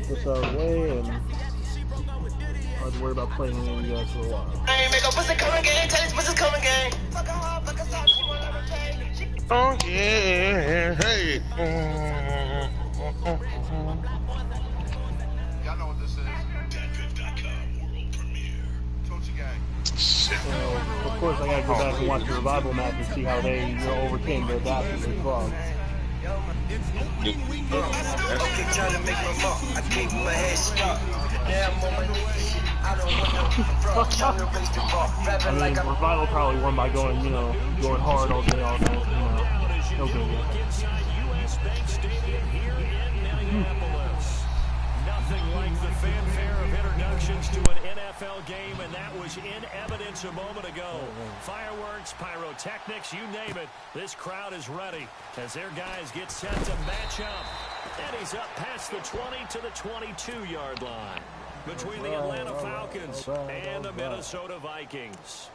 this out of the way, and I don't have to worry about playing any of you guys for a while. Oh yeah, hey. Y'all know what this is. DatPiff.com world premiere. Tunchi gang. So, of course, I gotta go back and watch the revival match and see how they, overcame the adapters as well. Okay, trying to make my mark. I gave him a head start. Now I'm on my knees. I don't want no fraud. Trying to raise the bar. I mean, revival probably won by going, going hard all day, all night. No good. Nothing like the fanfare of introductions to an NFL game, and that was in evidence a moment ago. Fireworks, pyrotechnics, you name it. This crowd is ready as their guys get set to match up. And he's up past the 20 to the 22-yard line between the Atlanta Falcons and the Minnesota Vikings.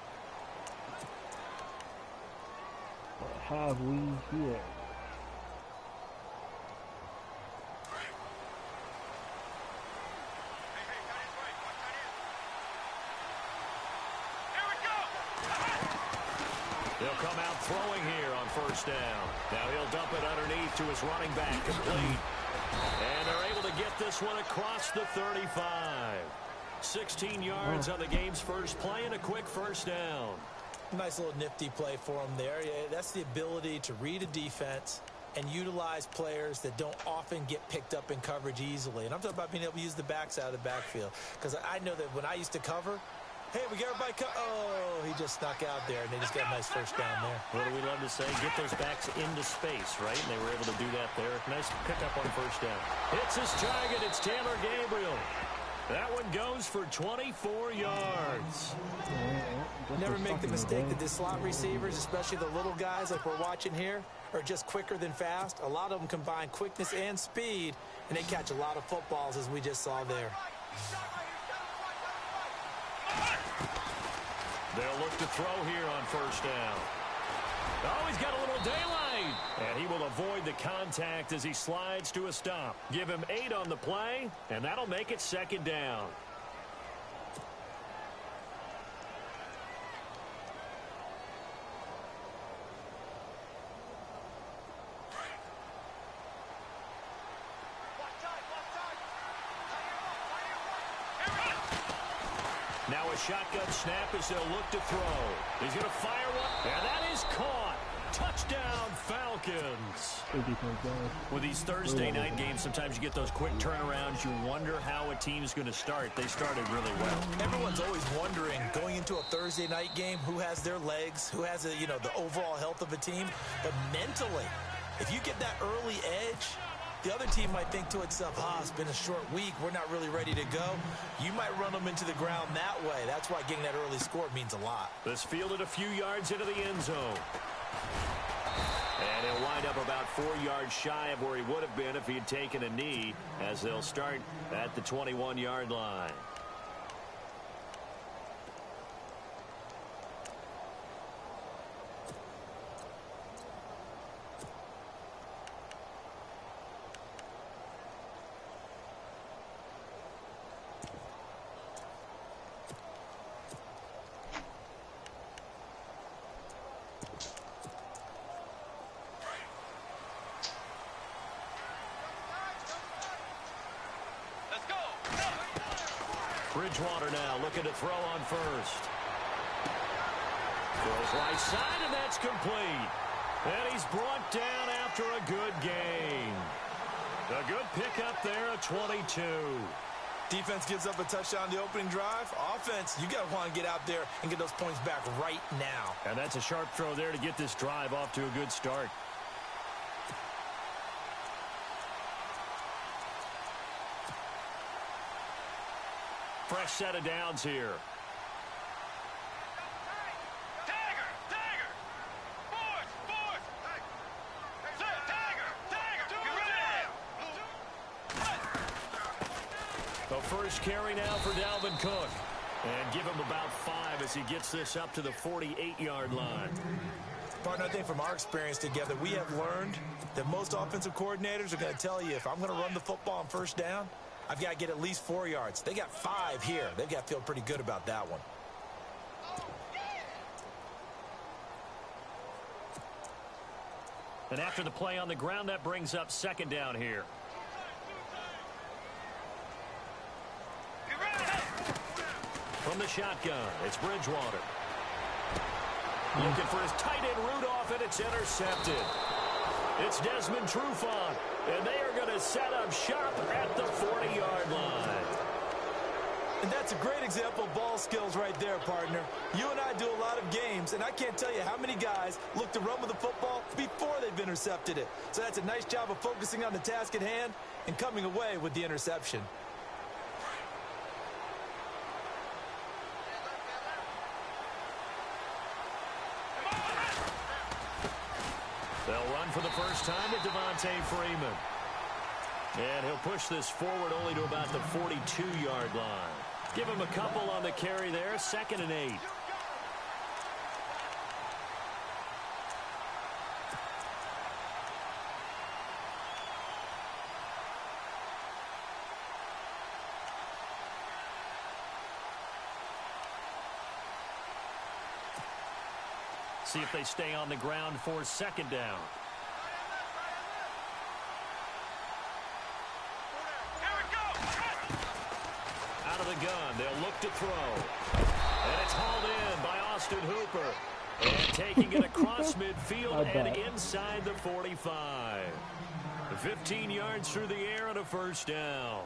What have we here? He'll come out throwing here on first down. Now he'll dump it underneath to his running back, complete. And they're able to get this one across the 35. 16 yards on the game's first play and a quick first down. Nice little nifty play for him there. Yeah, that's the ability to read a defense and utilize players that don't often get picked up in coverage easily. And I'm talking about being able to use the backs out of the backfield. Because I know that when I used to cover, hey, we got everybody oh, he just snuck out there, and they just got a nice first down there. What do we love to say? Get those backs into space, right? And they were able to do that there. Nice pickup on first down. Hits his target. It's Taylor Gabriel. That one goes for 24 yards. Never make the mistake that the slot receivers, especially the little guys like we're watching here, are just quicker than fast. A lot of them combine quickness and speed, and they catch a lot of footballs, as we just saw there. They'll look to throw here on first down. Oh, he's got a little daylight. And he will avoid the contact as he slides to a stop. Give him 8 on the play, and that'll make it second down. Now a shotgun snap as they'll look to throw. He's going to fire one, and that is caught. Touchdown, Falcons. With these Thursday night games, sometimes you get those quick turnarounds. You wonder how a team's going to start. They started really well. Everyone's always wondering, going into a Thursday night game, who has their legs, who has, the overall health of a team. But mentally, if you get that early edge, the other team might think to itself, it's been a short week. We're not really ready to go. You might run them into the ground that way. That's why getting that early score means a lot. This fielded a few yards into the end zone. And he'll wind up about 4 yards shy of where he would have been if he had taken a knee, as they'll start at the 21-yard line. Bridgewater now looking to throw on first. Throws right side, and that's complete. And he's brought down after a good gain. A good pickup there at 22. Defense gives up a touchdown the opening drive. Offense, you got to want to get out there and get those points back right now. And that's a sharp throw there to get this drive off to a good start. Fresh set of downs here. The first carry now for Dalvin Cook. And give him about 5 as he gets this up to the 48-yard line. Partner, I think from our experience together, we have learned that most offensive coordinators are going to tell you, if I'm going to run the football on first down, I've got to get at least 4 yards. They got 5 here. They've got to feel pretty good about that one. And after the play on the ground, that brings up second down here. From the shotgun, it's Bridgewater. Looking for his tight end Rudolph, and it's intercepted. It's Desmond Trufant, and they are going to set up shop at the 40-yard line. And that's a great example of ball skills right there, partner. You and I do a lot of games, and I can't tell you how many guys look to run with the football before they've intercepted it. So that's a nice job of focusing on the task at hand and coming away with the interception. They'll run for the first time with Devontae Freeman. And he'll push this forward only to about the 42-yard line. Give him a couple on the carry there, 2nd and 8. See if they stay on the ground for 2nd down. Out of the gun, they'll look to throw. And it's hauled in by Austin Hooper. And taking it across midfield and inside the 45. 15 yards through the air and a first down.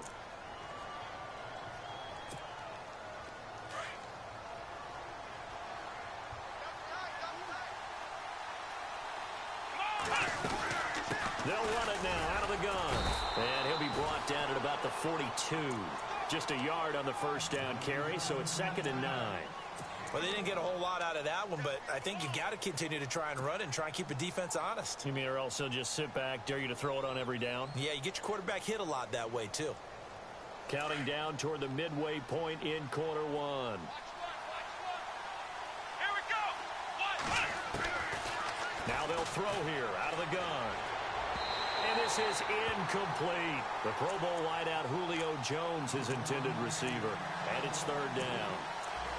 They'll run it now out of the gun. And he'll be brought down at about the 42. Just a yard on the first down carry, so it's 2nd and 9. Well, they didn't get a whole lot out of that one, but I think you got to continue to try and run and try and keep the defense honest. You mean or else they'll just sit back, dare you to throw it on every down? Yeah, you get your quarterback hit a lot that way, too. Counting down toward the midway point in quarter 1. Here we go. Now they'll throw here out of the gun. And this is incomplete. The Pro Bowl wideout Julio Jones, his intended receiver. And it's 3rd down.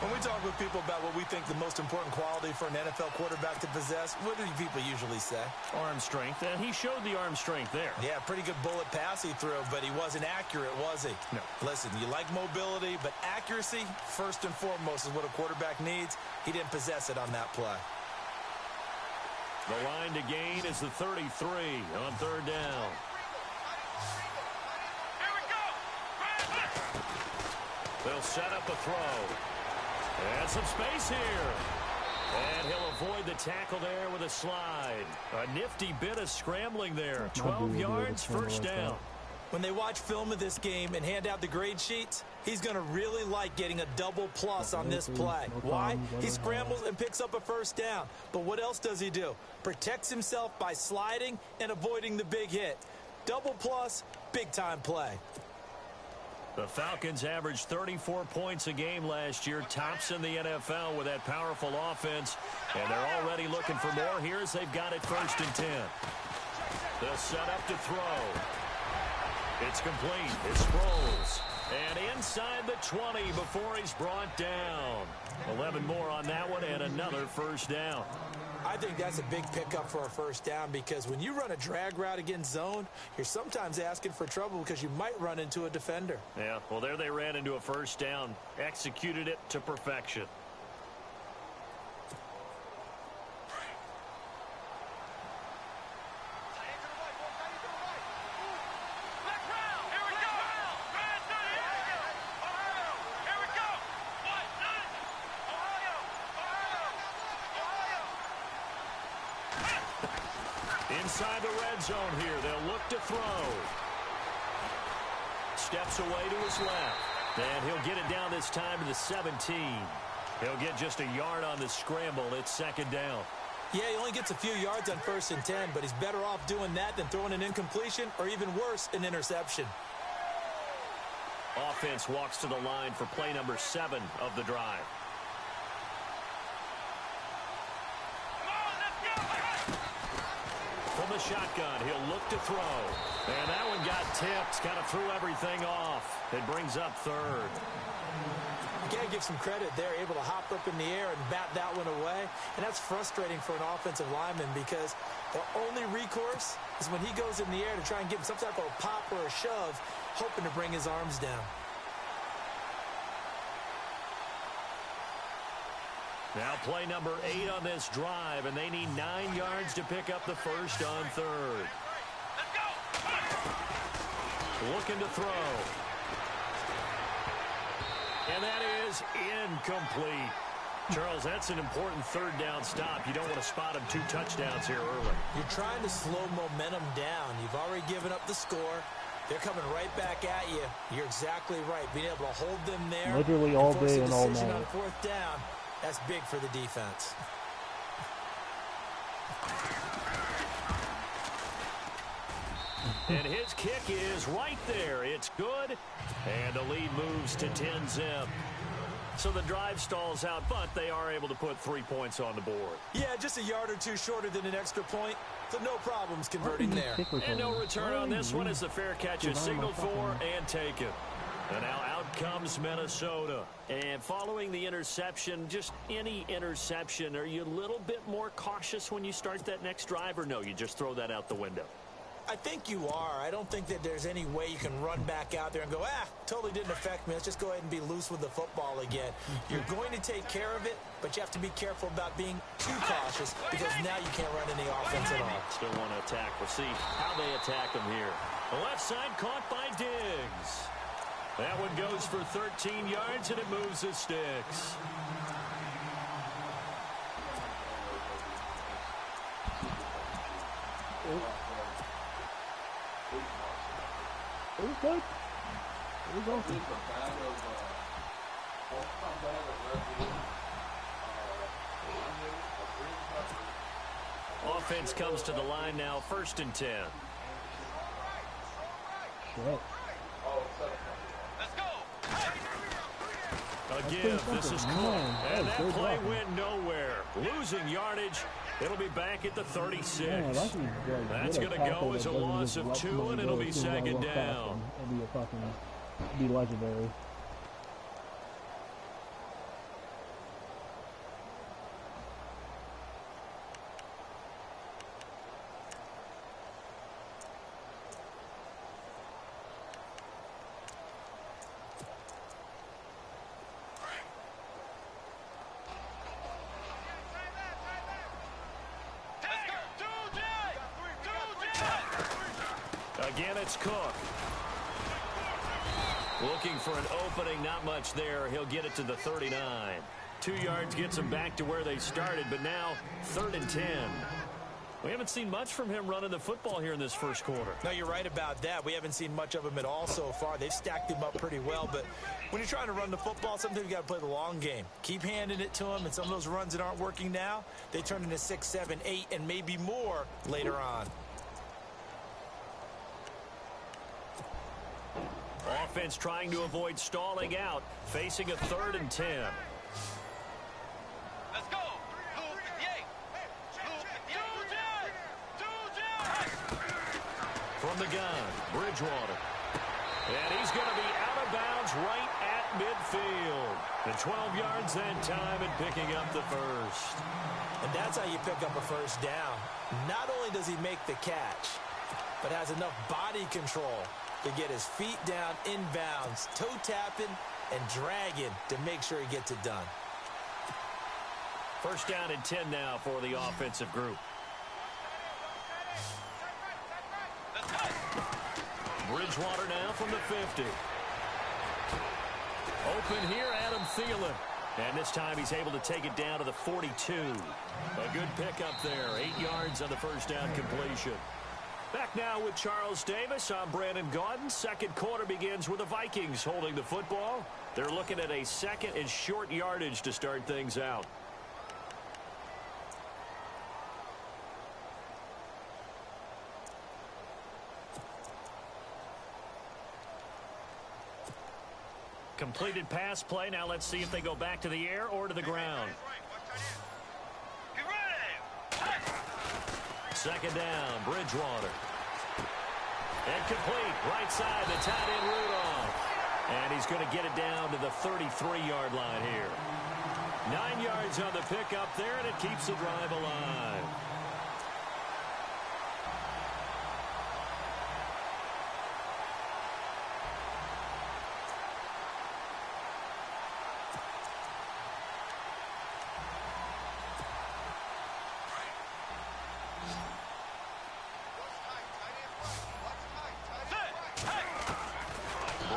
When we talk with people about what we think the most important quality for an NFL quarterback to possess, what do people usually say? Arm strength, and he showed the arm strength there. Yeah, pretty good bullet pass he threw, but he wasn't accurate, was he? No. Listen, you like mobility, but accuracy, first and foremost, is what a quarterback needs. He didn't possess it on that play. The line to gain is the 33 on 3rd down. Here we go. They'll set up a throw. And some space here. And he'll avoid the tackle there with a slide. A nifty bit of scrambling there. 12 yards, first down. When they watch film of this game and hand out the grade sheets, he's going to really like getting a double plus on this play. Why? He scrambles and picks up a first down. But what else does he do? Protects himself by sliding and avoiding the big hit. Double plus, big-time play. The Falcons averaged 34 points a game last year, tops in the NFL with that powerful offense. And they're already looking for more here as they've got it 1st and 10. They'll set up to throw. It's complete. It's Sproles. And inside the 20 before he's brought down. 11 more on that one and another first down. I think that's a big pickup for a first down because when you run a drag route against zone, you're sometimes asking for trouble because you might run into a defender. Yeah, well, there they ran into a first down. Executed it to perfection. Inside the red zone here, they'll look to throw. Steps away to his left. And he'll get it down this time to the 17. He'll get just a yard on the scramble. It's 2nd down. Yeah, he only gets a few yards on 1st and 10, but he's better off doing that than throwing an incompletion or even worse, an interception. Offense walks to the line for play number 7 of the drive. From from the shotgun. He'll look to throw. And that one got tipped. Kind of threw everything off. It brings up third. You got to give some credit there, able to hop up in the air and bat that one away. And that's frustrating for an offensive lineman because the only recourse is when he goes in the air to try and give him some type of a pop or a shove, hoping to bring his arms down. Now play number 8 on this drive, and they need 9 yards to pick up the first on third. Looking to throw. And that is incomplete. Charles, that's an important third down stop. You don't want to spot him 2 touchdowns here early. You're trying to slow momentum down. You've already given up the score. They're coming right back at you. You're exactly right. Being able to hold them there. Literally all day and all night. On 4th down, that's big for the defense. And his kick is right there. It's good. And the lead moves to 10-zip. So the drive stalls out, but they are able to put 3 points on the board. Yeah, just a yard or 2 shorter than an extra point. So no problems converting there. And no return on this one as the fair catch is signaled for and taken. And now out comes Minnesota. And following the interception, just any interception, are you a little bit more cautious when you start that next drive, or no, you just throw that out the window? I think you are. I don't think that there's any way you can run back out there and go, totally didn't affect me. Let's just go ahead and be loose with the football again. You're going to take care of it, but you have to be careful about being too cautious because now you can't run any offense at all. Still want to attack. We'll see how they attack them here. The left side caught by Diggs. That one goes for 13 yards, and it moves the sticks. It was good. It was awesome. Offense comes to the line now, 1st and 10. Shit. A give. This is Cook. And that play went nowhere. Losing yardage. It'll be back at the 36. That's going to go as a loss of 2, and it'll be 2nd down. It'll be legendary. Again, it's Cook. Looking for an opening, not much there. He'll get it to the 39. 2 yards gets him back to where they started, but now 3rd and 10. We haven't seen much from him running the football here in this first quarter. No, you're right about that. We haven't seen much of him at all so far. They've stacked him up pretty well, but when you're trying to run the football, sometimes you got to play the long game. Keep handing it to him, and some of those runs that aren't working now, they turn into 6, 7, 8, and maybe more later on. Offense trying to avoid stalling out, facing a 3rd and 10. Let's go. From the gun, Bridgewater. And he's going to be out of bounds right at midfield. The 12 yards that time and picking up the first. And that's how you pick up a first down. Not only does he make the catch, but has enough body control to get his feet down inbounds, toe tapping and dragging to make sure he gets it done. 1st down and 10 now for the offensive group. Bridgewater now from the 50. Open here, Adam Thielen. And this time he's able to take it down to the 42. A good pickup there. 8 yards on the first down completion. Back now with Charles Davis. I'm Brandon Gaudin. Second quarter begins with the Vikings holding the football. They're looking at a 2nd and short yardage to start things out. Completed pass play. Now let's see if they go back to the air or to the ground. Second down, Bridgewater. Incomplete, right side, the tight end Rudolph. And he's going to get it down to the 33-yard line here. 9 yards on the pickup there, and it keeps the drive alive.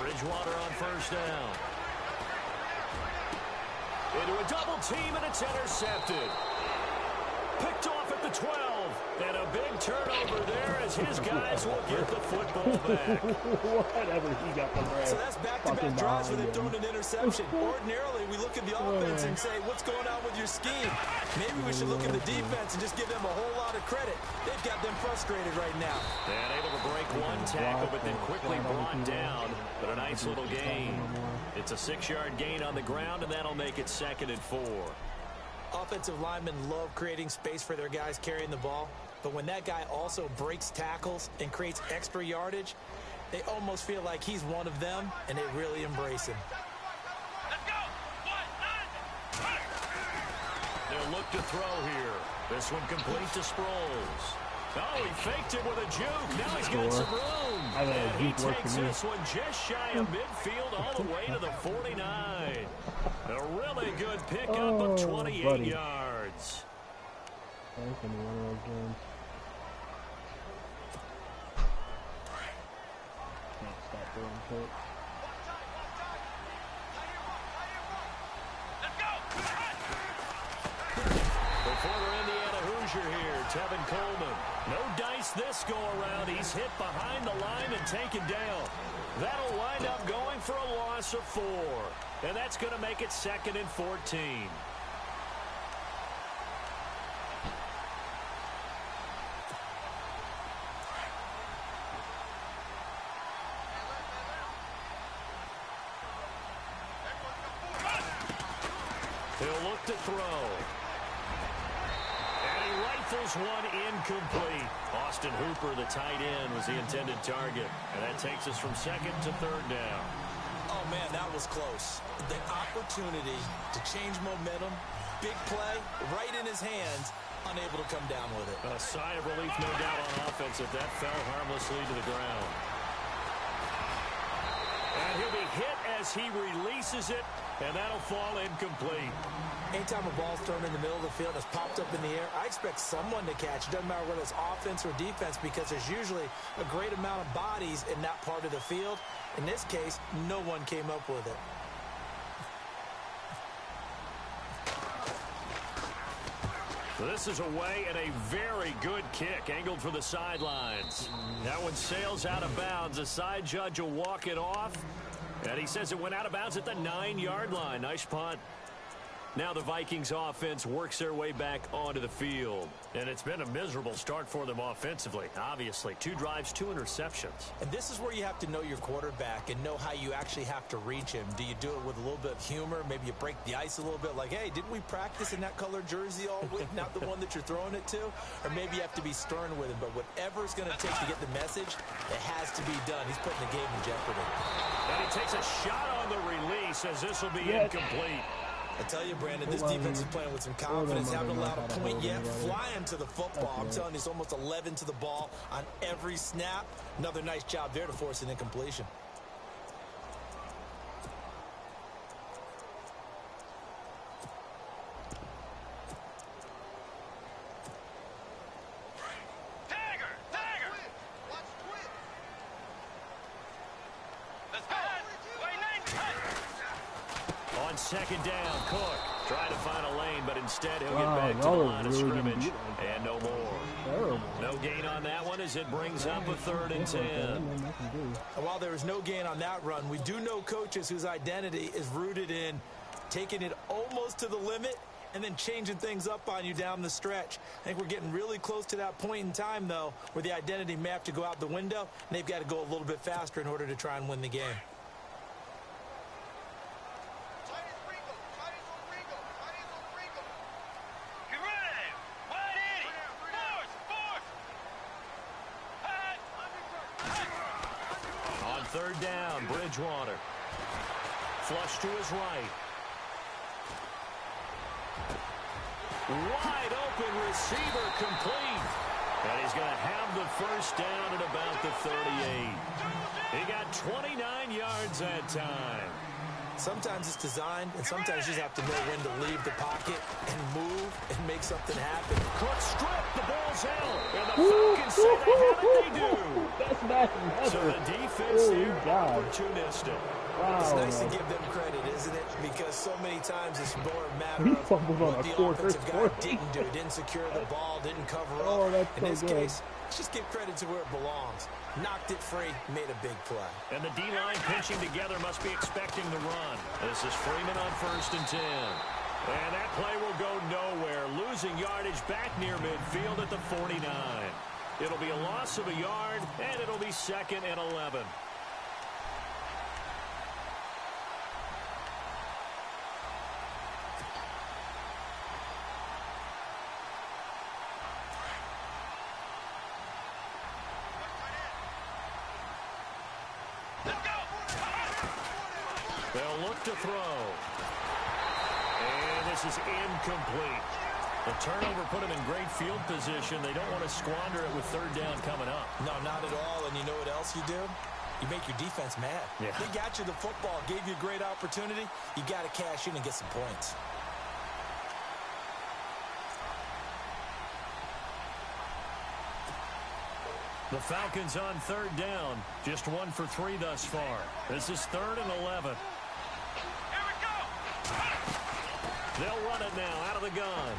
Bridgewater on first down. Into a double team, and it's intercepted. Picked off at the 12. And a big turnover there as his guys will get the football back. Whatever, he got the red. So that's back-to-back drives where they've thrown an interception. Ordinarily, we look at the offense and say, what's going on with your scheme? Maybe we should look at the defense and just give them a whole lot of credit. They've got them frustrated right now. And able to break one tackle, but then quickly brought down. But a nice little gain. It's a 6-yard gain on the ground, and that'll make it 2nd and 4. Offensive linemen love creating space for their guys carrying the ball. But when that guy also breaks tackles and creates extra yardage, they almost feel like he's one of them, and they really embrace him. Let's go! 1, 9, They'll look to throw here. This one complete to Sproles. Oh, he faked it with a juke. Now he's got some room. And he takes this one just shy of midfield all the way to the 49. A really good pickup of 28 yards. That's gonna be one of those games. Can't stop doing kicks. Former Indiana Hoosier here, Tevin Coleman. No dice this go-around. He's hit behind the line and taken down. That'll wind up going for a loss of 4. And that's going to make it 2nd and 14. He'll look to throw. Rifles one incomplete. Austin Hooper, the tight end, was the intended target. And that takes us from 2nd to 3rd down. Oh, man, that was close. The opportunity to change momentum, big play, right in his hands, unable to come down with it. A sigh of relief, no doubt, on offense if that fell harmlessly to the ground. And he'll be hit as he releases it, and that'll fall incomplete. Anytime a ball's thrown in the middle of the field and it's popped up in the air, I expect someone to catch. It doesn't matter whether it's offense or defense because there's usually a great amount of bodies in that part of the field. In this case, no one came up with it. This is away and a very good kick, angled for the sidelines. That one sails out of bounds. The side judge will walk it off, and he says it went out of bounds at the 9-yard line. Nice punt. Now the Vikings offense works their way back onto the field. And it's been a miserable start for them offensively, obviously. 2 drives, 2 interceptions. And this is where you have to know your quarterback and know how you actually have to reach him. Do you do it with a little bit of humor? Maybe you break the ice a little bit like, hey, didn't we practice in that color jersey all week? Not the one that you're throwing it to? Or maybe you have to be stern with him. But whatever it's going to take to get the message, it has to be done. He's putting the game in jeopardy. And he takes a shot on the release as this will be incomplete. I tell you, Brandon, this defense is playing with some confidence. Haven't allowed a point yet. Flying to the football. I'm telling you, it's almost 11 to the ball on every snap. Another nice job there to force an incompletion. Second down, Cook trying to find a lane, but instead he'll get back to the line of scrimmage and no more. No gain on that one as it brings up a 3rd and 10. And while there is no gain on that run, we do know coaches whose identity is rooted in taking it almost to the limit and then changing things up on you down the stretch. I think we're getting really close to that point in time, though, where the identity may have to go out the window, and they've got to go a little bit faster in order to try and win the game. Bridgewater. Flush to his right. Wide open receiver complete. And he's going to have the first down at about the 38. He got 29 yards that time. Sometimes it's designed, and sometimes you just have to know when to leave the pocket and move and make something happen. Quick strip, the ball's out. And the Falcons say they have it, they do. That's massive. So the defense there, opportunistic. Wow. It's nice to give them credit, isn't it? Because so many times it's more a matter He of fumbled on what a the quarter offensive guy quarter. didn't do. Didn't secure the ball, didn't cover up. Oh, that's In so this good. case, let's just give credit to where it belongs. Knocked it free, made a big play. And the D-line pinching together must be expecting the run. This is Freeman on 1st and 10. And that play will go nowhere. Losing yardage back near midfield at the 49. It'll be a loss of a yard, and it'll be 2nd and 11. They'll look to throw. And this is incomplete. The turnover put them in great field position. They don't want to squander it with 3rd down coming up. No, not at all. And you know what else you do? You make your defense mad. Yeah. They got you the football, gave you a great opportunity. You got to cash in and get some points. The Falcons on 3rd down. Just 1 for 3 thus far. This is 3rd and 11. They'll run it now out of the gun.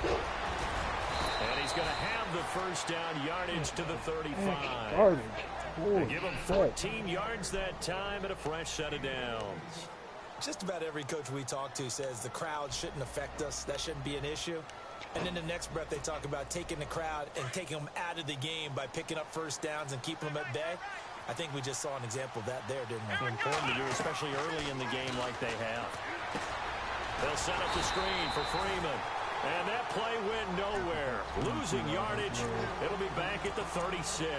And he's going to have the first down, yardage to the 35. Garbage. They give him 14 yards that time and a fresh set of downs. Just about every coach we talk to says the crowd shouldn't affect us. That shouldn't be an issue. And in the next breath, they talk about taking the crowd and taking them out of the game by picking up first downs and keeping them at bay. I think we just saw an example of that there, didn't we? Important to do, especially early in the game like they have. They'll set up the screen for Freeman. And that play went nowhere. Losing yardage. It'll be back at the 36.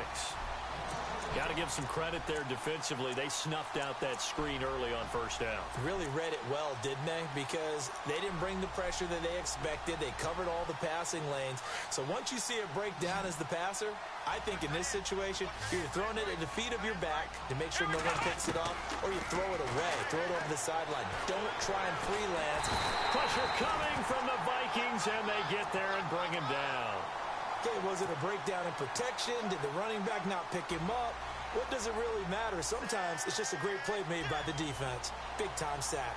Got to give some credit there defensively. They snuffed out that screen early on 1st down. Really read it well, didn't they? Because they didn't bring the pressure that they expected. They covered all the passing lanes. So once you see it break down as the passer, I think in this situation, you're throwing it at the feet of your back to make sure no one picks it up, or you throw it away. Throw it over the sideline. Don't try and freelance. Pressure coming from the Vikings, and they get there and bring him down. Okay, was it a breakdown in protection? Did the running back not pick him up? What does it really matter? Sometimes it's just a great play made by the defense. Big-time sack.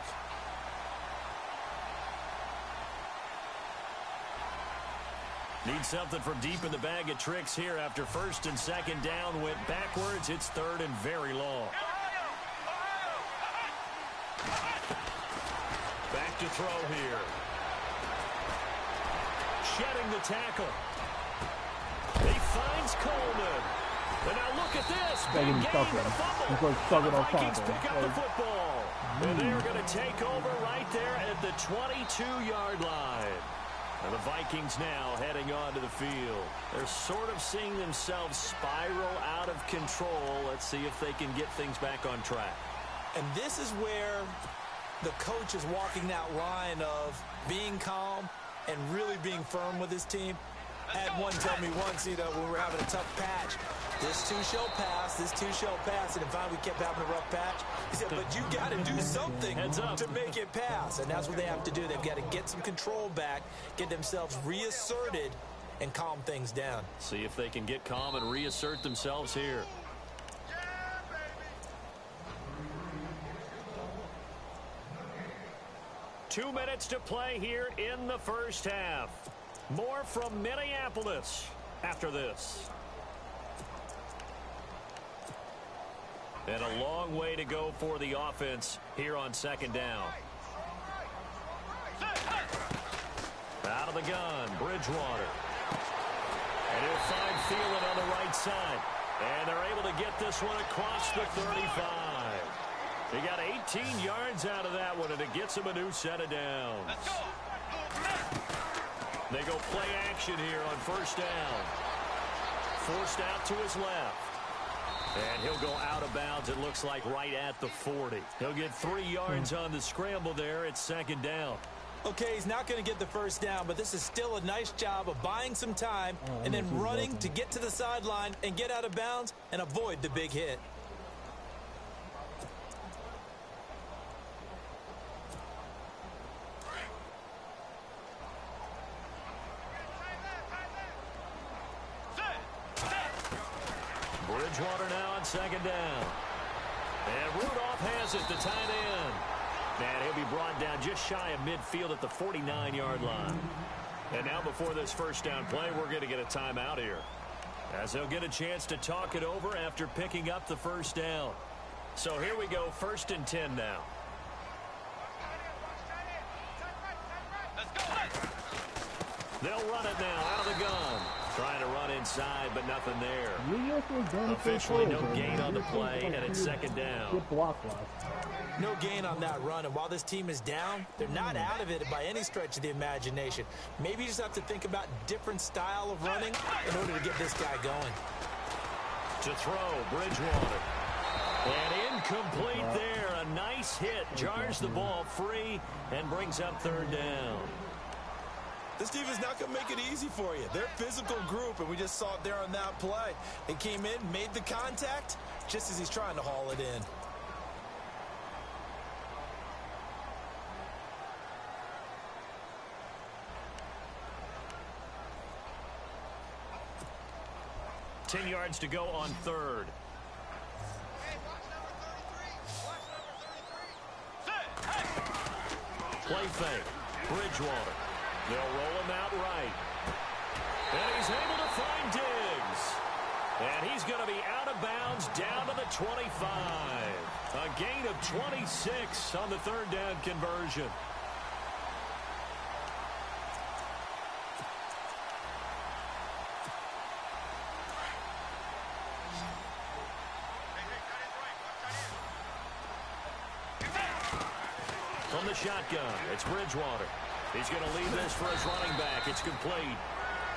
Need something from deep in the bag of tricks here after 1st and 2nd down went backwards. It's 3rd and very long. Back to throw here. Shedding the tackle. He finds Coleman. And now look at this. Big gain for the fumble. He's like stuck it on top Vikings of pick him. up the football. And they're going to take over right there at the 22-yard line. And the Vikings now heading onto the field. They're sort of seeing themselves spiral out of control. Let's see if they can get things back on track. And this is where the coach is walking that line of being calm and really being firm with his team. I had one tell me once, when we were having a tough patch, this too shall pass, this too shall pass, and finally we kept having a rough patch. He said, but you got to do something to make it pass, and that's what they have to do. They've got to get some control back, get themselves reasserted, and calm things down. See if they can get calm and reassert themselves here. Two minutes to play here in the first half. More from Minneapolis after this. And a long way to go for the offense here on 2nd down. Out of the gun, Bridgewater. And he'll find Thielen on the right side. And they're able to get this one across the 35. He got 18 yards out of that one, and it gets him a new set of downs. They go play action here on 1st down. Forced out to his left. And he'll go out of bounds, it looks like, right at the 40. He'll get 3 yards on the scramble there. It's second down. Okay, he's not going to get the first down, but this is still a nice job of buying some time and then running to get to the sideline and get out of bounds and avoid the big hit. Bridgewater now on second down. And Rudolph has it, the tight end. And he'll be brought down just shy of midfield at the 49-yard line. And now before this first down play, we're going to get a timeout here, as they'll get a chance to talk it over after picking up the first down. So here we go, 1st and 10 now. They'll run it now out of the gun. Trying to run inside, but nothing there. Officially no gain on the play, and it's second down. No gain on that run, and while this team is down, they're not out of it by any stretch of the imagination. Maybe you just have to think about different style of running in order to get this guy going. To throw, Bridgewater. And incomplete there. A nice hit. Jars the ball free and brings up 3rd down. This team is not going to make it easy for you. They're a physical group, and we just saw it there on that play. They came in, made the contact, just as he's trying to haul it in. Ten yards to go on 3rd. Play fake. Bridgewater. They'll roll him out right. And he's able to find Diggs. And he's going to be out of bounds down to the 25. A gain of 26 on the 3rd down conversion. From the shotgun, it's Bridgewater. He's going to leave this for his running back. It's complete.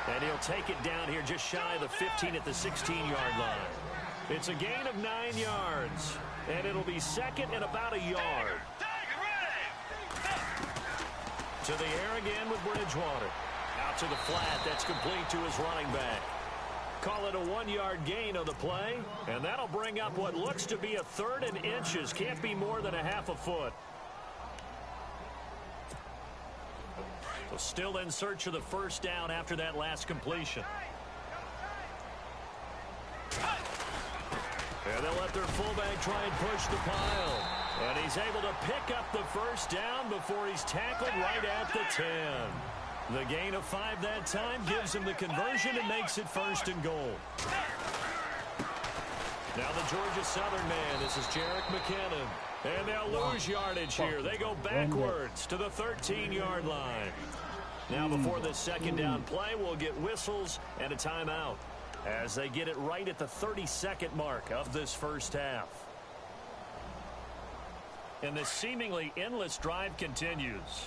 And he'll take it down here just shy of the 15 at the 16-yard line. It's a gain of 9 yards. And it'll be second and about a yard. To the air again with Bridgewater. Out to the flat. That's complete to his running back. Call it a 1-yard gain on the play. And that'll bring up what looks to be a 3rd and inches. Can't be more than a half a foot. So still in search of the first down after that last completion. And they'll let their fullback try and push the pile. And he's able to pick up the first down before he's tackled right at the 10. The gain of 5 that time gives him the conversion and makes it 1st and goal. Now the Georgia Southern man. This is Jerick McKinnon. And they'll lose yardage here. They go backwards to the 13-yard line. Now before this second down play, we'll get whistles and a timeout as they get it right at the 32nd mark of this first half. And this seemingly endless drive continues.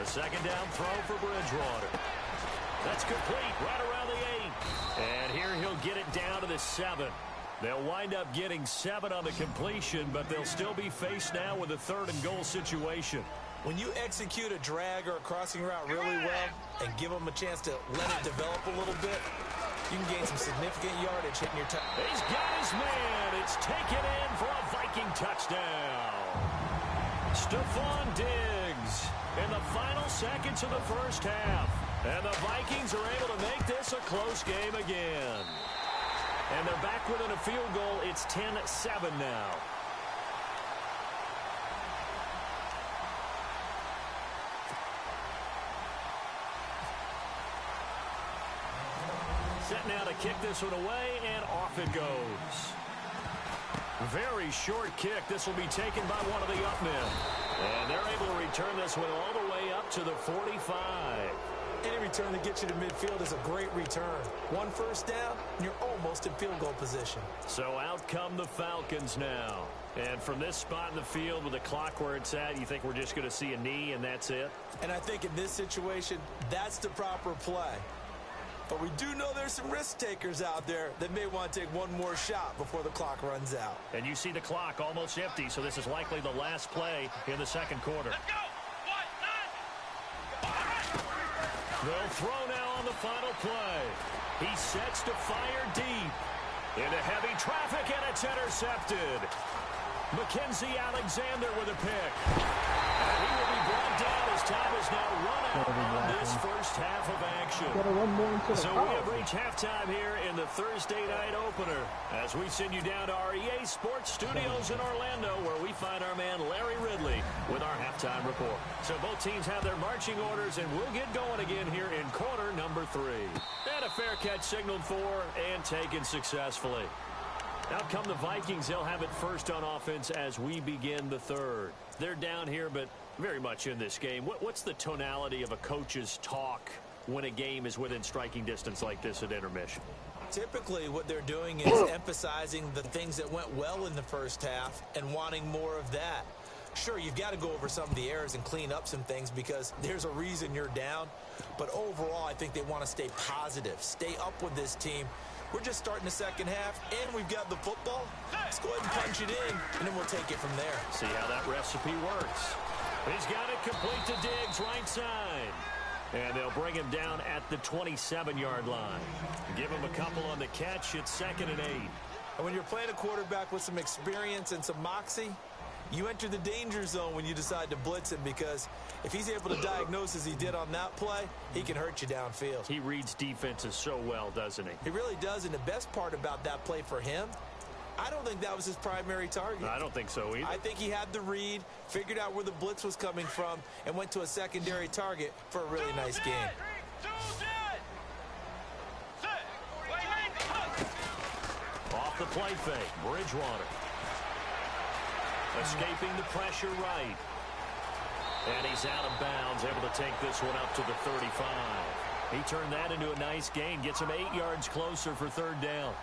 Second down throw for Bridgewater. That's complete right around the 8. And here he'll get it down to the 7. They'll wind up getting 7 on the completion, but they'll still be faced now with a 3rd and goal situation. When you execute a drag or a crossing route really well and give them a chance to let it develop a little bit, you can gain some significant yardage hitting your touch. He's got his man. It's taken in for a Viking touchdown. Stephon Diggs in the final seconds of the first half. And the Vikings are able to make this a close game again. And they're back within a field goal. It's 10-7 now. Set now to kick this one away, and off it goes. Very short kick. This will be taken by one of the up men. And they're able to return this one all the way up to the 45. Any return that gets you to midfield is a great return. One first down, and you're almost in field goal position. So out come the Falcons now. And from this spot in the field with the clock where it's at, you think we're just going to see a knee and that's it? And I think in this situation, that's the proper play. But we do know there's some risk takers out there that may want to take one more shot before the clock runs out. And you see the clock almost empty, so this is likely the last play in the second quarter. Let's go. They'll throw now on the final play. He sets to fire deep. Into heavy traffic, and it's intercepted. Mackenzie Alexander with a pick. And he will be brought down as time is now run out on this first half of action. So we have reached halftime here in the Thursday night opener as we send you down to our EA Sports Studios in Orlando, where we find our man Larry Ridley with our halftime report. So both teams have their marching orders, and we'll get going again here in quarter number 3. And a fair catch signaled for and taken successfully. Out come the Vikings. They'll have it first on offense as we begin the third. They're down here, but very much in this game. What's the tonality of a coach's talk when a game is within striking distance like this at intermission? Typically, what they're doing is emphasizing the things that went well in the first half and wanting more of that. Sure, you've got to go over some of the errors and clean up some things because there's a reason you're down. But overall, I think they want to stay positive, stay up with this team. We're just starting the second half, and we've got the football. Let's go ahead and punch it in, and then we'll take it from there. See how that recipe works. He's got it complete to Diggs, right side. And they'll bring him down at the 27-yard line. Give him a couple on the catch. It's 2nd and 8. And when you're playing a quarterback with some experience and some moxie, you enter the danger zone when you decide to blitz him, because if he's able to diagnose as he did on that play, he can hurt you downfield. He reads defenses so well, doesn't he? He really does, and the best part about that play for him, I don't think that was his primary target. I don't think so either. I think he had the read, figured out where the blitz was coming from, and went to a secondary target for a really nice game. Off the play fake, Bridgewater. Escaping the pressure right. And he's out of bounds, able to take this one up to the 35. He turned that into a nice gain, gets him 8 yards closer for 3rd down.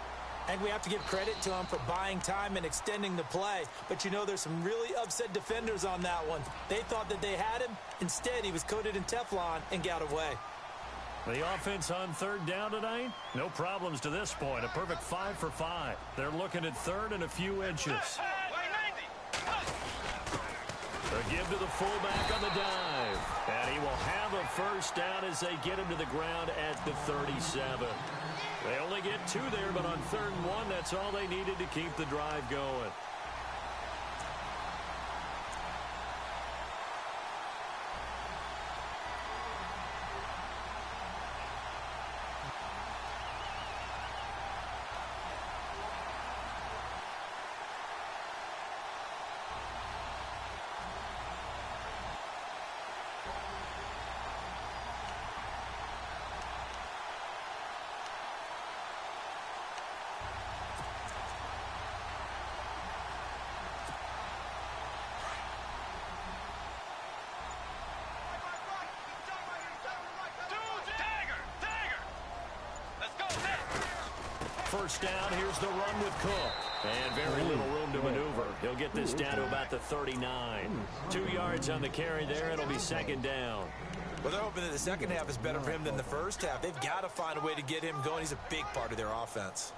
And we have to give credit to him for buying time and extending the play. But, you know, there's some really upset defenders on that one. They thought that they had him. Instead, he was coated in Teflon and got away. The offense on 3rd down tonight, no problems to this point. A perfect 5 for 5. They're looking at 3rd and a few inches. A give to the fullback on the dive. And he will have a first down as they get him to the ground at the 37. They only get 2 there, but on 3rd and 1, that's all they needed to keep the drive going. First down, here's the run with Cook. And very little room to maneuver. He'll get this down to about the 39. 2 yards on the carry there. It'll be 2nd down. Well, they're hoping that the second half is better for him than the first half. They've got to find a way to get him going. He's a big part of their offense.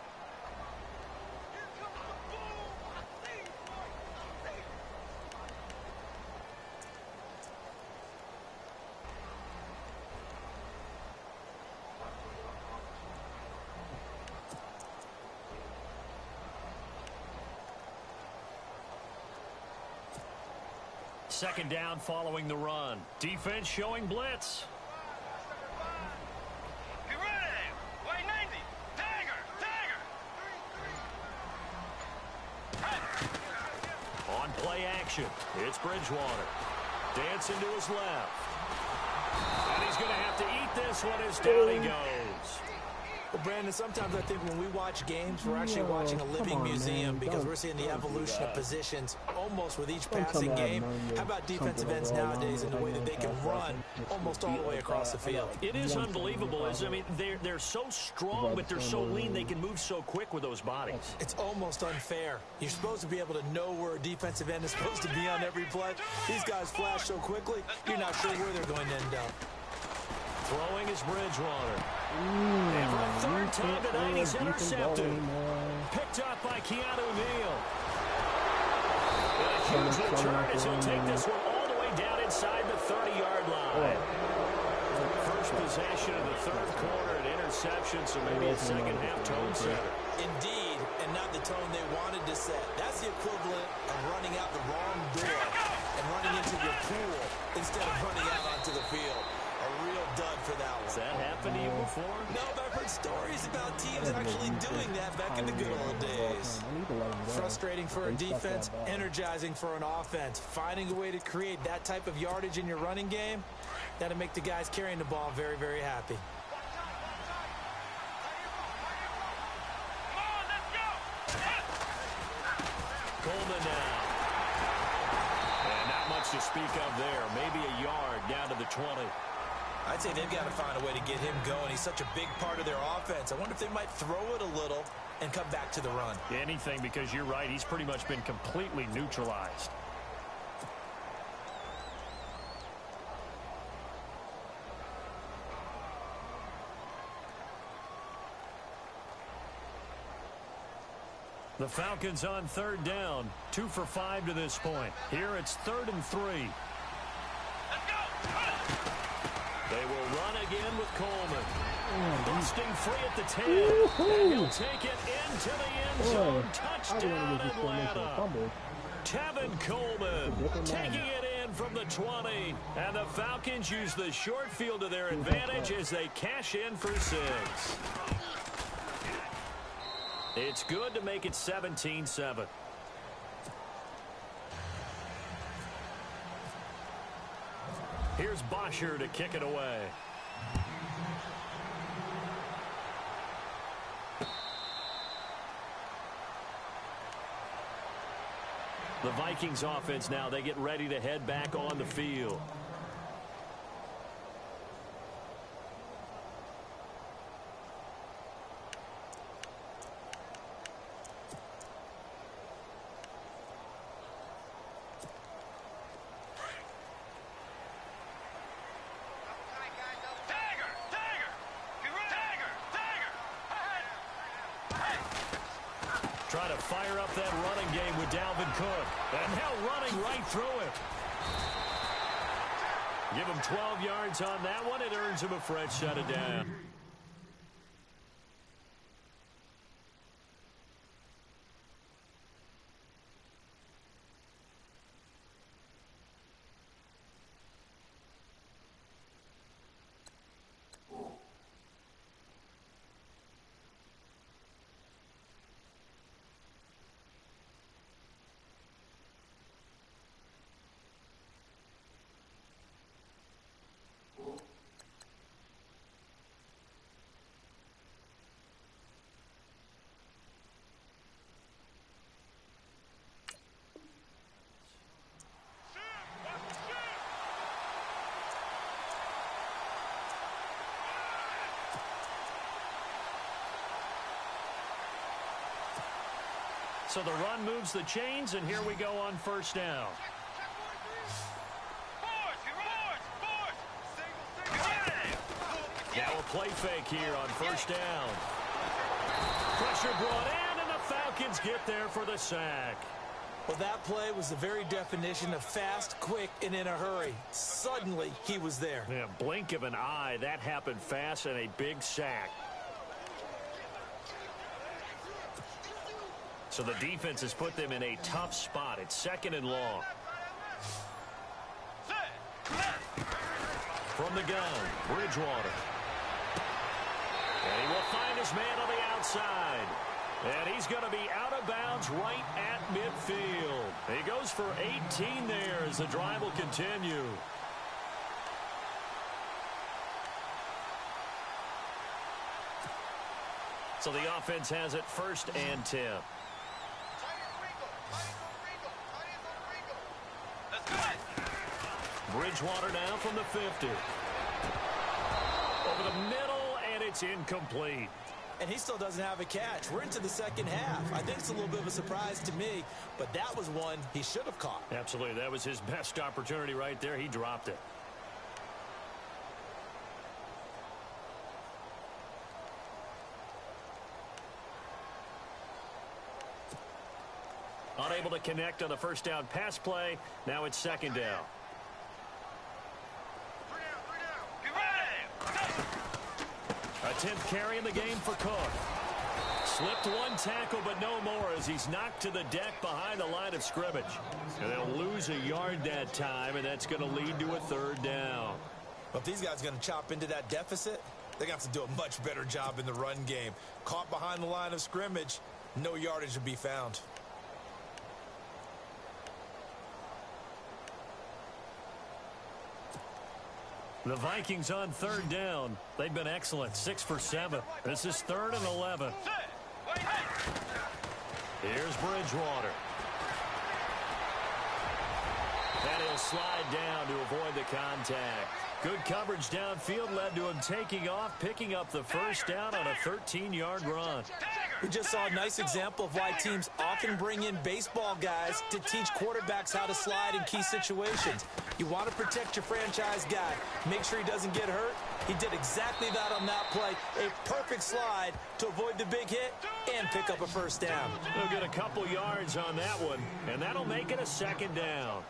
Second down following the run. Defense showing blitz. Get ready! White 90! Tiger! On play action, it's Bridgewater. Dancing to his left. And he's going to have to eat this one as down he goes. Well, Brandon, sometimes I think when we watch games, we're actually watching a living museum because we're seeing the evolution of positions almost with each passing game. How about defensive ends nowadays in the way that they can run almost all the way across the field? It is unbelievable. I mean, they're so strong, but they're so lean. They can move so quick with those bodies. It's almost unfair. You're supposed to be able to know where a defensive end is supposed to be on every play. These guys flash so quickly, you're not sure where they're going to end up. Throwing is Bridgewater. And for the third time tonight, he's intercepted. Picked up by Keanu Neal. A huge return as he'll take this one all the way down inside the 30-yard line. First possession of the third quarter, an interception, so maybe a second-half tone setter. Indeed, and not the tone they wanted to set. That's the equivalent of running out the wrong door and running into your pool instead of running out onto the field. A real dud for that one. Has that happened to you before? No, but I've heard stories about teams actually doing that back in the good old days. Frustrating for a defense, energizing for an offense. Finding a way to create that type of yardage in your running game, that'll make the guys carrying the ball very, very happy. Coleman now. And not much to speak of there. Maybe a yard down to the 20. I'd say they've got to find a way to get him going. He's such a big part of their offense. I wonder if they might throw it a little and come back to the run. Anything, because you're right. He's pretty much been completely neutralized. The Falcons on third down. 2 for 5 to this point. Here it's 3rd and 3. They will run again with Coleman. Busting free at the 10. And he'll take it into the end zone. Touchdown, Atlanta. Tevin Coleman taking it in from the 20. And the Falcons use the short field to their advantage as they cash in for 6. It's good to make it 17-7. Here's Bosher to kick it away. The Vikings offense now, they get ready to head back on the field. Try to fire up that running game with Dalvin Cook. And now running right through it. Give him 12 yards on that one. It earns him a fresh shut it down. So the run moves the chains, and here we go on first down. Now a play fake here on first down. Pressure brought in, and the Falcons get there for the sack. Well, that play was the very definition of fast, quick, and in a hurry. Suddenly, he was there. Yeah, blink of an eye. That happened fast, and a big sack. So the defense has put them in a tough spot. It's 2nd and long. From the gun, Bridgewater. And he will find his man on the outside. And he's going to be out of bounds right at midfield. He goes for 18 there as the drive will continue. So the offense has it 1st and 10. Bridgewater now from the 50. Over the middle, and it's incomplete. And he still doesn't have a catch. We're into the second half. I think it's a little bit of a surprise to me, but that was one he should have caught. Absolutely. That was his best opportunity right there. He dropped it. Unable to connect on the first down pass play. Now it's 2nd down. A 10th carry in the game for Cook. Slipped one tackle, but no more as he's knocked to the deck behind the line of scrimmage. And they'll lose a yard that time, and that's going to lead to a 3rd down. Well, if these guys are going to chop into that deficit, they're going to have to do a much better job in the run game. Caught behind the line of scrimmage, no yardage to be found. The Vikings on 3rd down. They've been excellent, 6 for 7. This is 3rd and 11. Here's Bridgewater. And he'll slide down to avoid the contact. Good coverage downfield led to him taking off, picking up the 1st down on a 13-yard run. We just saw a nice example of why teams often bring in baseball guys to teach quarterbacks how to slide in key situations. You want to protect your franchise guy. Make sure he doesn't get hurt. He did exactly that on that play. A perfect slide to avoid the big hit and pick up a 1st down. He'll get a couple yards on that one, and that'll make it a 2nd down.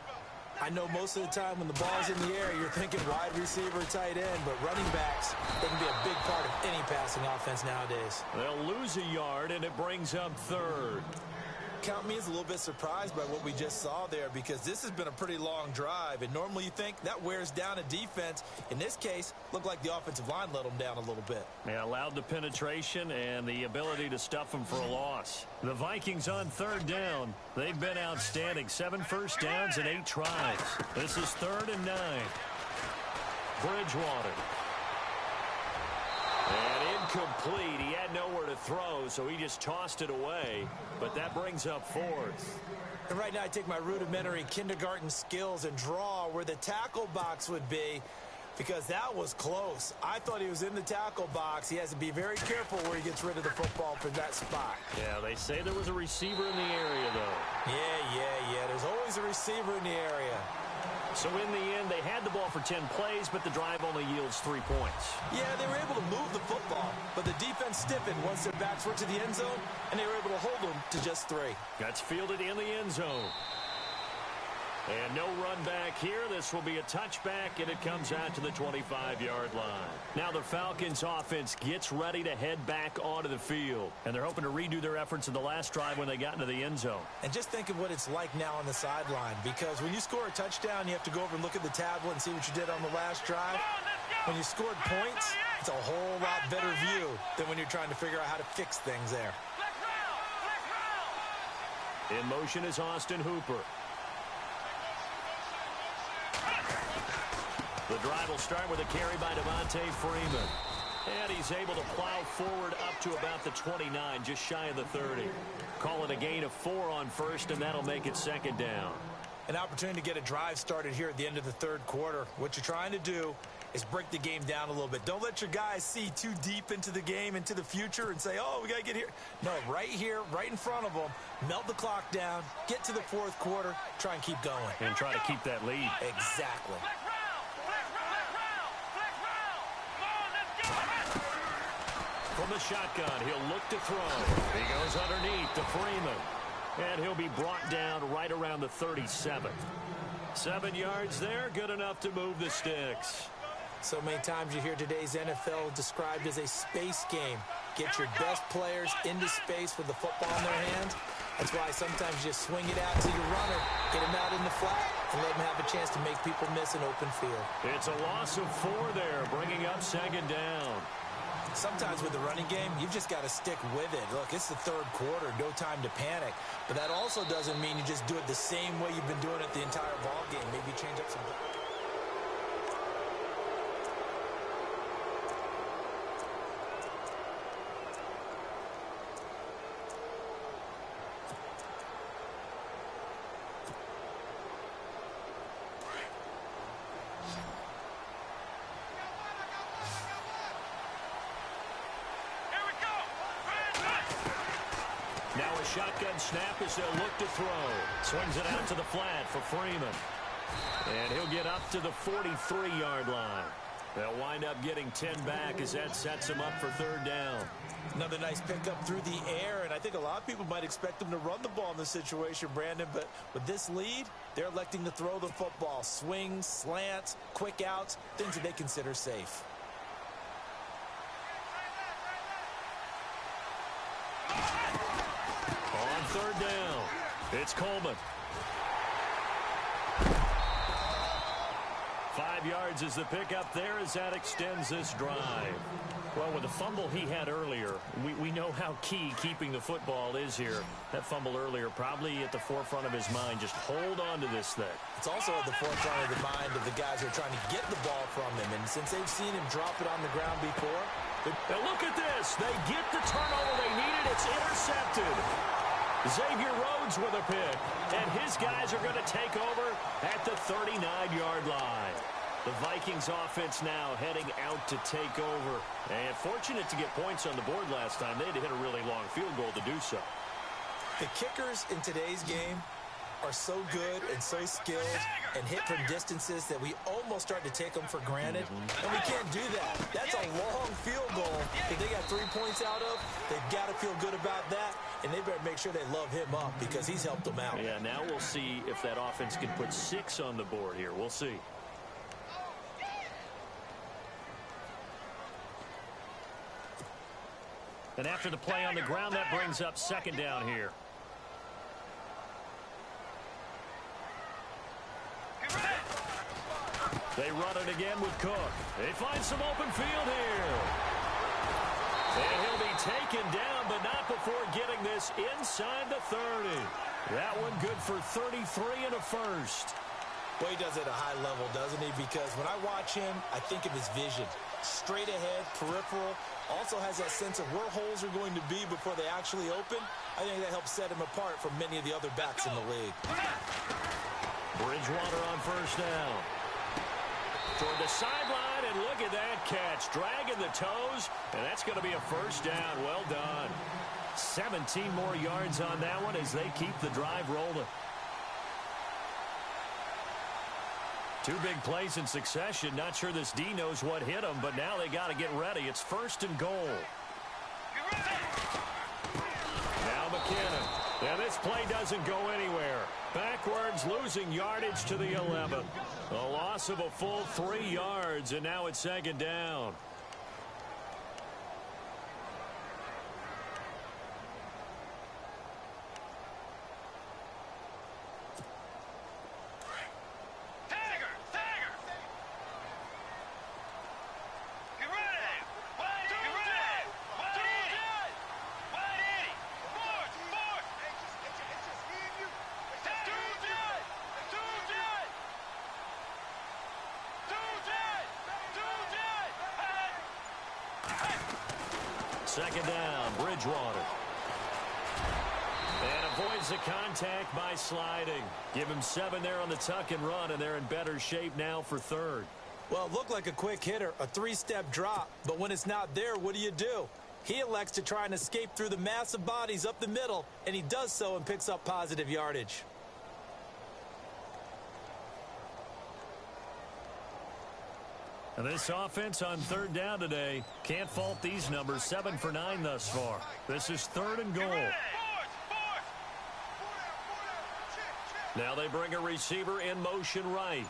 I know most of the time when the ball's in the air, you're thinking wide receiver, tight end, but running backs, they can be a big part of any passing offense nowadays. They'll lose a yard, and it brings up 3rd. Count me as a little bit surprised by what we just saw there because this has been a pretty long drive, and normally you think that wears down a defense. In this case, looked like the offensive line let them down a little bit. Yeah, allowed the penetration and the ability to stuff them for a loss. The Vikings on 3rd down. They've been outstanding. 7 first downs and 8 tries. This is 3rd and 9. Bridgewater. And incomplete. He had nowhere to throw, so he just tossed it away. But that brings up 4th. And right now I take my rudimentary kindergarten skills and draw where the tackle box would be because that was close. I thought he was in the tackle box. He has to be very careful where he gets rid of the football from that spot. Yeah, they say there was a receiver in the area, though. Yeah. There's always a receiver in the area. So in the end, they had the ball for 10 plays, but the drive only yields 3 points. Yeah, they were able to move the football, but the defense stiffened once their backs were to the end zone, and they were able to hold them to just 3. That's fielded in the end zone. And no run back here. This will be a touchback, and it comes out to the 25-yard line. Now the Falcons offense gets ready to head back onto the field, and they're hoping to redo their efforts in the last drive when they got into the end zone. And just think of what it's like now on the sideline, because when you score a touchdown, you have to go over and look at the tablet and see what you did on the last drive. When you scored points, it's a whole lot better view than when you're trying to figure out how to fix things there. In motion is Austin Hooper. The drive will start with a carry by Devontae Freeman. And he's able to plow forward up to about the 29, just shy of the 30. Call it a gain of 4 on 1st, and that'll make it 2nd down. An opportunity to get a drive started here at the end of the 3rd quarter. What you're trying to do is break the game down a little bit. Don't let your guys see too deep into the game, into the future, and say, oh, we got to get here. No, right here, right in front of them, melt the clock down, get to the 4th quarter, try and keep going. And try to keep that lead. Exactly. From the shotgun, he'll look to throw. He goes underneath to Freeman. And he'll be brought down right around the 37. 7 yards there, good enough to move the sticks. So many times you hear today's NFL described as a space game. Get your best players into space with the football in their hands. That's why sometimes you swing it out to your runner, get him out in the flat, and let him have a chance to make people miss an open field. It's a loss of 4 there, bringing up 2nd down. Sometimes with the running game, you've just got to stick with it. Look, it's the 3rd quarter, no time to panic. But that also doesn't mean you just do it the same way you've been doing it the entire ball game. Maybe change up some. Now a shotgun snap as they'll look to throw. Swings it out to the flat for Freeman. And he'll get up to the 43-yard line. They'll wind up getting 10 back as that sets them up for third down. Another nice pickup through the air, and I think a lot of people might expect them to run the ball in this situation, Brandon, but with this lead, they're electing to throw the football. Swings, slants, quick outs, things that they consider safe. On third down, it's Coleman. 5 yards is the pickup there as that extends this drive. Well, with the fumble he had earlier, we know how key keeping the football is here. That fumble earlier probably at the forefront of his mind. Just hold on to this thing. It's also at the forefront of the mind of the guys who are trying to get the ball from him. And since they've seen him drop it on the ground before. Now look at this. They get the turnover they needed. It's intercepted. Xavier Rhodes with a pick. And his guys are going to take over at the 39-yard line. The Vikings offense now heading out to take over. And fortunate to get points on the board last time. They had to hit a really long field goal to do so. The kickers in today's game are so good and so skilled and hit from distances that we almost start to take them for granted. And we can't do that. That's a long field goal that they got 3 points out of. They've got to feel good about that. And they better make sure they love him up because he's helped them out. Yeah, now we'll see if that offense can put 6 on the board here. We'll see. And after the play on the ground, that brings up second down here. They run it again with Cook. They find some open field here. And he'll be taken down, but not before getting this inside the 30. That one good for 33 and a first. Well, he does it at a high level, doesn't he? Because when I watch him, I think of his vision. Straight ahead, peripheral. Also has that sense of where holes are going to be before they actually open. I think that helps set him apart from many of the other backs in the league. Bridgewater on first down. Toward the sideline, and look at that catch. Dragging the toes, and that's going to be a first down. Well done. 17 more yards on that one as they keep the drive rolling. 2 big plays in succession. Not sure this D knows what hit them, but now they got to get ready. It's first and goal. Now McKinnon. Now this play doesn't go anywhere. Backwards, losing yardage to the 11. A loss of a full 3 yards, and now it's second down. Second down, Bridgewater. And avoids the contact by sliding. Give him 7 there on the tuck and run, and they're in better shape now for third. Well, it looked like a quick hitter, a 3-step drop. But when it's not there, what do? He elects to try and escape through the massive bodies up the middle, and he does so and picks up positive yardage. And this offense on third down today, can't fault these numbers. 7 for 9 thus far. This is third and goal. Now they bring a receiver in motion right.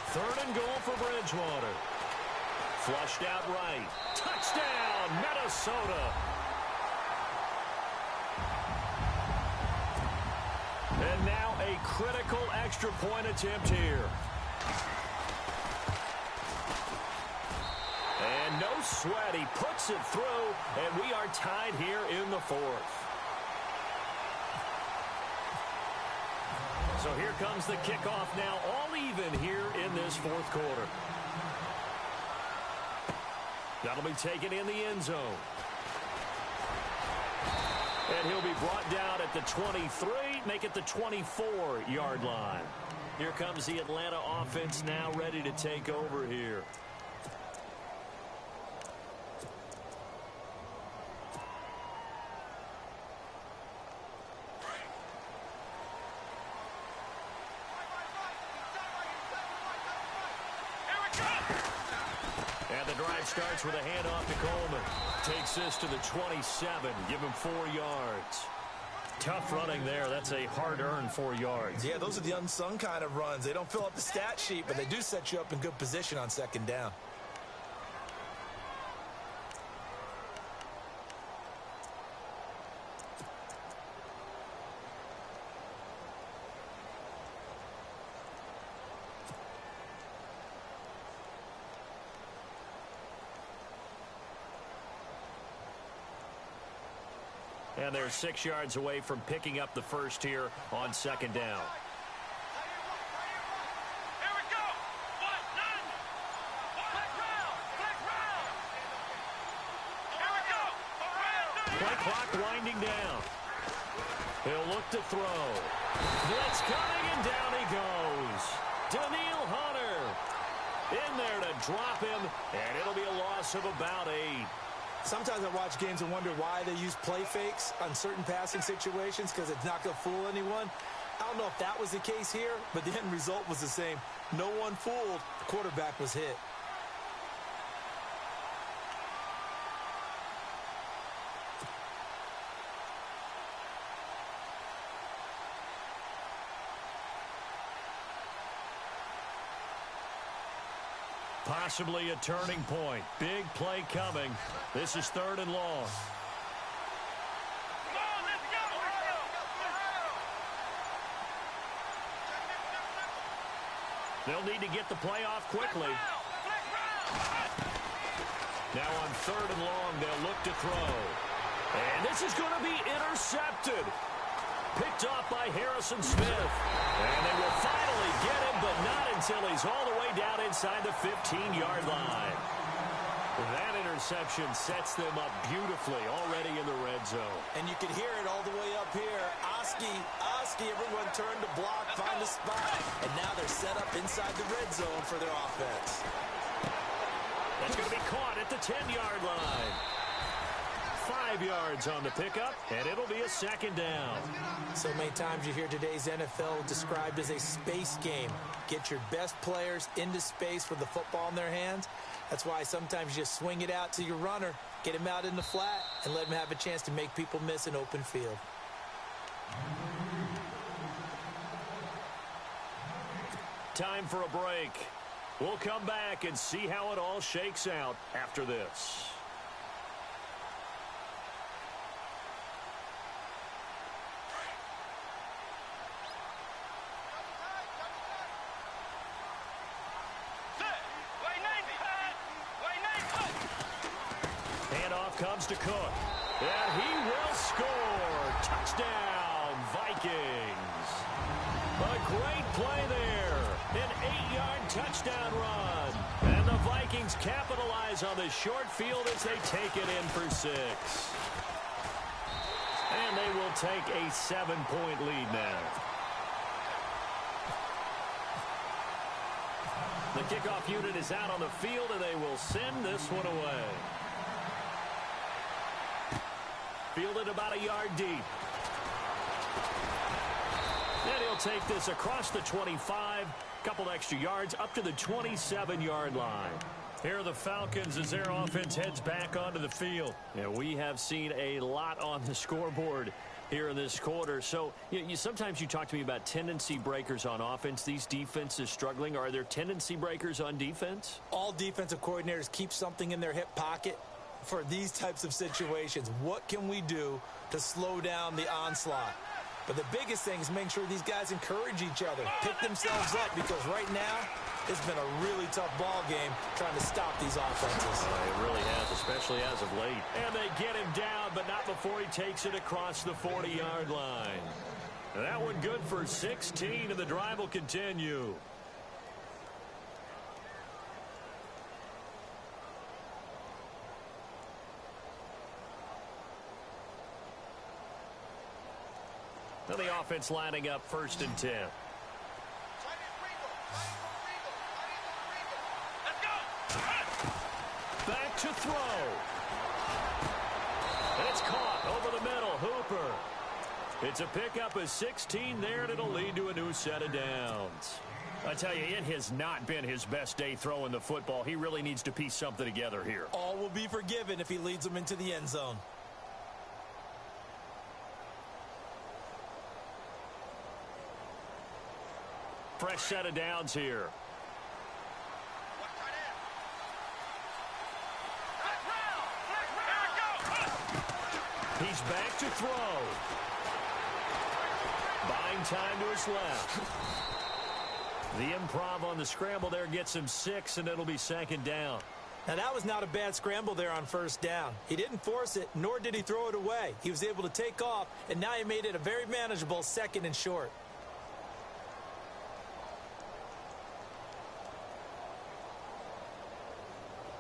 Third and goal for Bridgewater. Flushed out right. Touchdown, Minnesota. And now a critical extra point attempt here. And no sweat, he puts it through, and we are tied here in the 4th. So here comes the kickoff now, all even here in this 4th quarter. That'll be taken in the end zone. And he'll be brought down at the 23, make it the 24-yard line. Here comes the Atlanta offense now ready to take over here. And the drive starts with a handoff to Coleman. Takes this to the 27. Give him 4 yards. Tough running there. That's a hard-earned 4 yards. Yeah, those are the unsung kind of runs. They don't fill up the stat sheet, but they do set you up in good position on second down. And they're 6 yards away from picking up the first here on second down. Here we go. What? None. Flag round. Flag round. Here we go. Around. Play clock winding down. He'll look to throw. Blitz coming, and down he goes. Danielle Hunter in there to drop him, and it'll be a loss of about 8. Sometimes I watch games and wonder why they use play fakes on certain passing situations because it's not going to fool anyone. I don't know if that was the case here, but the end result was the same. No one fooled. The quarterback was hit. Possibly a turning point. Big play coming. This is 3rd and long. Come on, let's go. They'll need to get the play off quickly. Flag round. Now on 3rd and long, they'll look to throw. And this is going to be intercepted. Picked off by Harrison Smith. And they will finally get him, but not until he's all the way down inside the 15-yard line. That interception sets them up beautifully already in the red zone. And you can hear it all the way up here. Oski, everyone turned to block, find a spot. And now they're set up inside the red zone for their offense. That's going to be caught at the 10-yard line. 5 yards on the pickup, and it'll be a second down. So many times you hear today's NFL described as a space game. Get your best players into space with the football in their hands. That's why sometimes you just swing it out to your runner, get him out in the flat, and let him have a chance to make people miss an open field. Time for a break. We'll come back and see how it all shakes out after this. Handoff comes to Cook. And he will score. Touchdown, Vikings. A great play there. An 8-yard touchdown run. And the Vikings capitalize on the short field as they take it in for 6. And they will take a 7-point lead now. The kickoff unit is out on the field, and they will send this one away. Fielded about a yard deep. And he'll take this across the 25, couple extra yards up to the 27-yard line. Here are the Falcons as their offense heads back onto the field. And we have seen a lot on the scoreboard here in this quarter. So sometimes you talk to me about tendency breakers on offense. These defenses struggling. Are there tendency breakers on defense? All defensive coordinators keep something in their hip pocket for these types of situations. What can we do to slow down the onslaught? But the biggest thing is making sure these guys encourage each other, pick themselves up, because right now it's been a really tough ball game trying to stop these offenses. It really has, especially as of late. And they get him down, but not before he takes it across the 40-yard line. That one good for 16, and the drive will continue. Now the offense lining up 1st and 10. Back to throw. And it's caught over the middle. Hooper. It's a pickup of 16 there, and it'll lead to a new set of downs. I tell you, it has not been his best day throwing the football. He really needs to piece something together here. All will be forgiven if he leads them into the end zone. Fresh set of downs here. He's back to throw. Buying time to his left. The improv on the scramble there gets him 6, and it'll be 2nd down. Now, that was not a bad scramble there on 1st down. He didn't force it, nor did he throw it away. He was able to take off, and now he made it a very manageable 2nd and short.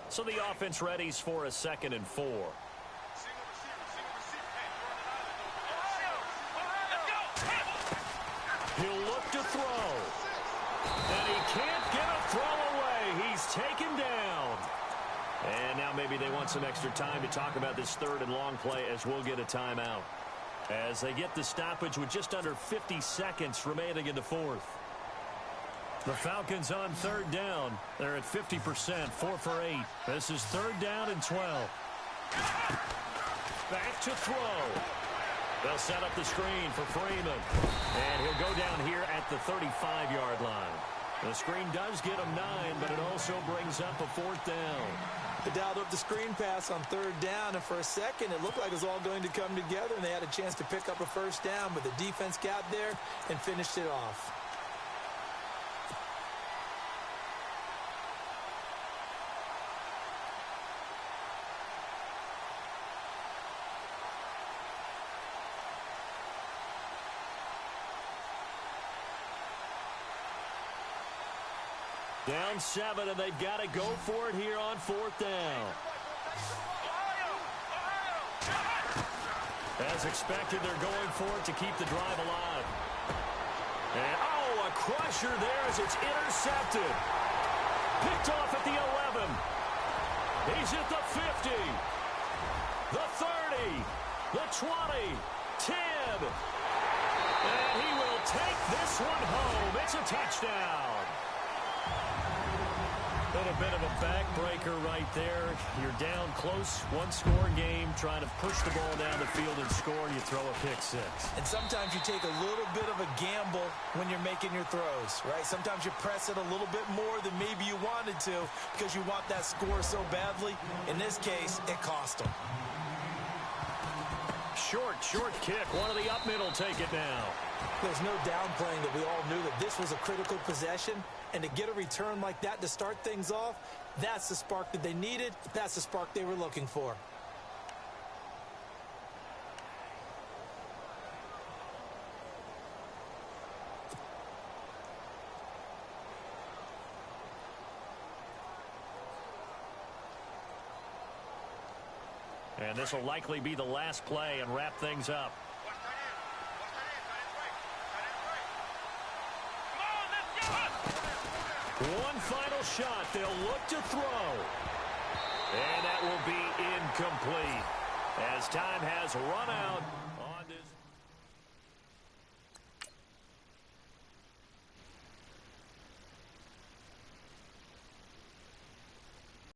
So the offense readies for a 2nd and 4. He'll look to throw. And he can't get a throw away. He's taken down. And now maybe they want some extra time to talk about this 3rd and long play as we'll get a timeout. As they get the stoppage with just under 50 seconds remaining in the 4th. The Falcons on 3rd down. They're at 50%, 4 for 8. This is 3rd down and 12. Back to throw. They'll set up the screen for Freeman. And he'll go down here at the 35-yard line. The screen does get him 9, but it also brings up a 4th down. They dialed up the screen pass on 3rd down, and for a second, it looked like it was all going to come together, and they had a chance to pick up a 1st down, but the defense got there and finished it off. Down 7, and they've got to go for it here on 4th down. As expected, they're going for it to keep the drive alive. And, oh, a crusher there as it's intercepted. Picked off at the 11. He's at the 50. The 30. The 20. 10. And he will take this one home. It's a touchdown. A little bit of a backbreaker right there. You're down close, one-score game, trying to push the ball down the field and score. You throw a pick 6. And sometimes you take a little bit of a gamble when you're making your throws, right? Sometimes you press it a little bit more than maybe you wanted to because you want that score so badly. In this case, it cost them. Short kick. One of the up middle take it now. There's no downplaying that we all knew that this was a critical possession. And to get a return like that to start things off, that's the spark that they needed. That's the spark they were looking for. And this will likely be the last play and wrap things up. One final shot. They'll look to throw. And that will be incomplete as time has run out